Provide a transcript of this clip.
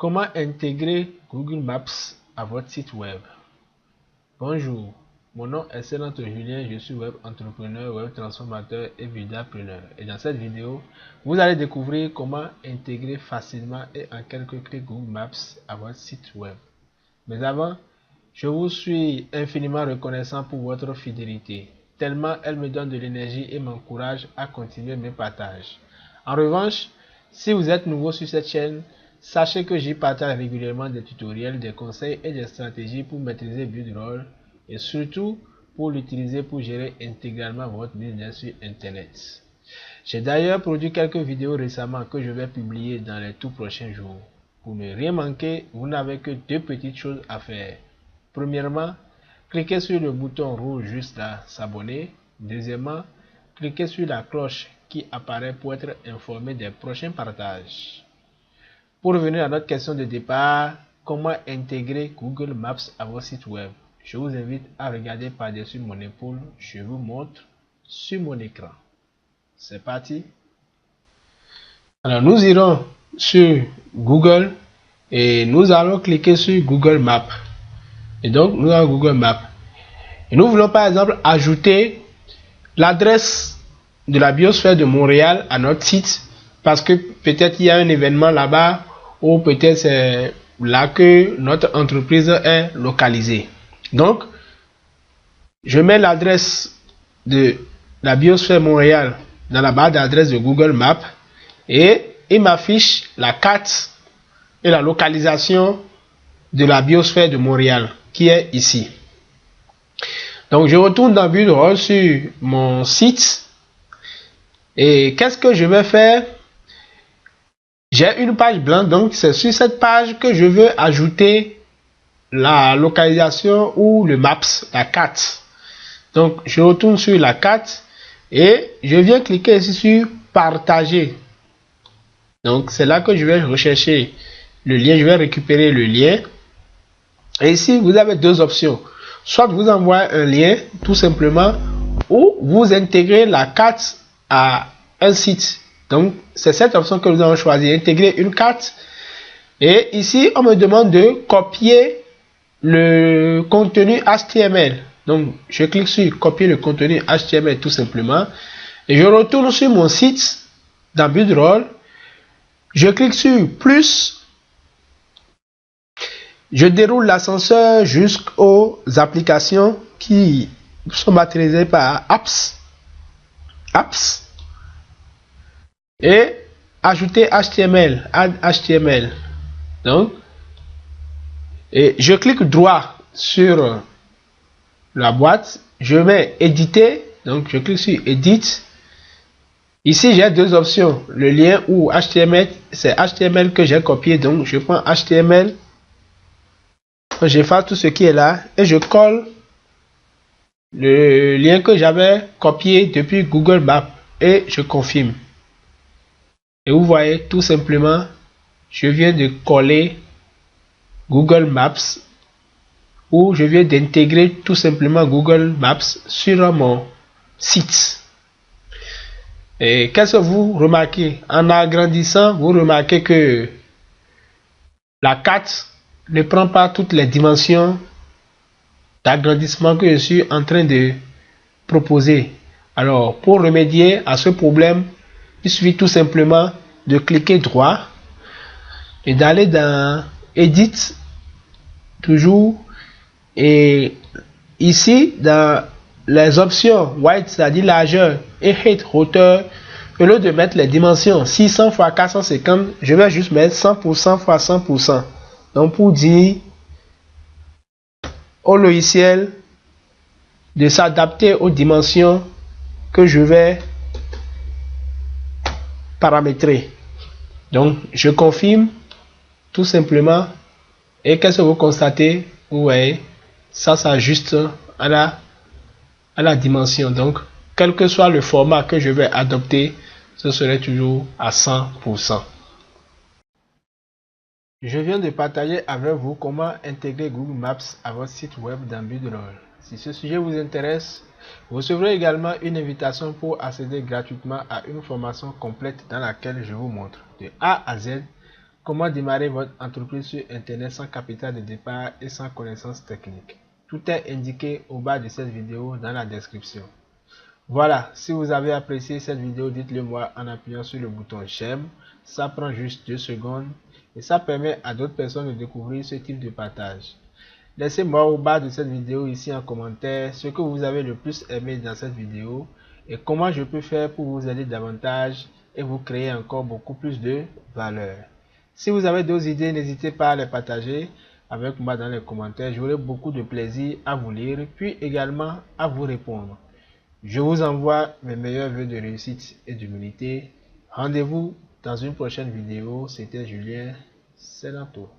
Comment intégrer Google Maps à votre site web? Bonjour, mon nom est Sénanto Julien, je suis web entrepreneur, web transformateur et vidéopreneur. Et dans cette vidéo, vous allez découvrir comment intégrer facilement et en quelques clics Google Maps à votre site web. Mais avant, je vous suis infiniment reconnaissant pour votre fidélité, tellement elle me donne de l'énergie et m'encourage à continuer mes partages. En revanche, si vous êtes nouveau sur cette chaîne, sachez que j'y partage régulièrement des tutoriels, des conseils et des stratégies pour maîtriser Buildroll et surtout pour l'utiliser pour gérer intégralement votre business sur Internet. J'ai d'ailleurs produit quelques vidéos récemment que je vais publier dans les tout prochains jours. Pour ne rien manquer, vous n'avez que deux petites choses à faire. Premièrement, cliquez sur le bouton rouge juste là, s'abonner. Deuxièmement, cliquez sur la cloche qui apparaît pour être informé des prochains partages. Pour revenir à notre question de départ, comment intégrer Google Maps à votre site web? Je vous invite à regarder par-dessus mon épaule, je vous montre sur mon écran. C'est parti. Alors nous irons sur Google et nous allons cliquer sur Google Maps. Et donc nous avons Google Maps. Et nous voulons par exemple ajouter l'adresse de la biosphère de Montréal à notre site parce que peut-être il y a un événement là-bas ou peut-être c'est là que notre entreprise est localisée. Donc, je mets l'adresse de la biosphère Montréal dans la barre d'adresse de Google Maps et il m'affiche la carte et la localisation de la biosphère de Montréal qui est ici. Donc, je retourne dans Buildroll sur mon site et qu'est-ce que je vais faire? J'ai une page blanche, donc c'est sur cette page que je veux ajouter la localisation ou le maps, la carte. Donc je retourne sur la carte et je viens cliquer ici sur partager. Donc c'est là que je vais rechercher le lien, je vais récupérer le lien. Et ici vous avez deux options. Soit vous envoyez un lien tout simplement ou vous intégrez la carte à un site. Donc, c'est cette option que nous allons choisir, intégrer une carte. Et ici, on me demande de copier le contenu HTML. Donc, je clique sur copier le contenu HTML tout simplement. Et je retourne sur mon site dans Buildroll. Je clique sur plus. Je déroule l'ascenseur jusqu'aux applications qui sont maîtrisées par Apps. Et ajouter HTML, add HTML. Donc, et je clique droit sur la boîte, je vais éditer, donc je clique sur Edit. Ici, j'ai deux options, le lien ou HTML, c'est HTML que j'ai copié, donc je prends HTML, j'efface tout ce qui est là et je colle le lien que j'avais copié depuis Google Maps et je confirme. Et vous voyez, tout simplement, je viens de coller Google Maps ou je viens d'intégrer tout simplement Google Maps sur mon site. Et qu'est-ce que vous remarquez? En agrandissant, vous remarquez que la carte ne prend pas toutes les dimensions d'agrandissement que je suis en train de proposer. Alors, pour remédier à ce problème, il suffit tout simplement de cliquer droit et d'aller dans Edit, toujours, et ici dans les options White, c'est-à-dire largeur, et Height, hauteur, au lieu de mettre les dimensions 600 x 450, je vais juste mettre 100% x 100%. Donc pour dire au logiciel de s'adapter aux dimensions que je vais paramétrer. Donc je confirme tout simplement et qu'est-ce que vous constatez? Vous voyez, ça s'ajuste à la dimension. Donc quel que soit le format que je vais adopter, ce serait toujours à 100%. Je viens de partager avec vous comment intégrer Google Maps à votre site web dans Buildroll. Si ce sujet vous intéresse, vous recevrez également une invitation pour accéder gratuitement à une formation complète dans laquelle je vous montre de A à Z Comment démarrer votre entreprise sur Internet sans capital de départ et sans connaissances techniques? Tout est indiqué au bas de cette vidéo dans la description. Voilà, si vous avez apprécié cette vidéo, dites-le moi en appuyant sur le bouton j'aime. Ça prend juste 2 secondes et ça permet à d'autres personnes de découvrir ce type de partage. Laissez-moi au bas de cette vidéo ici en commentaire ce que vous avez le plus aimé dans cette vidéo et comment je peux faire pour vous aider davantage et vous créer encore beaucoup plus de valeur. Si vous avez d'autres idées, n'hésitez pas à les partager avec moi dans les commentaires. J'aurai beaucoup de plaisir à vous lire puis également à vous répondre. Je vous envoie mes meilleurs vœux de réussite et d'humilité. Rendez-vous dans une prochaine vidéo. C'était Julien Senato.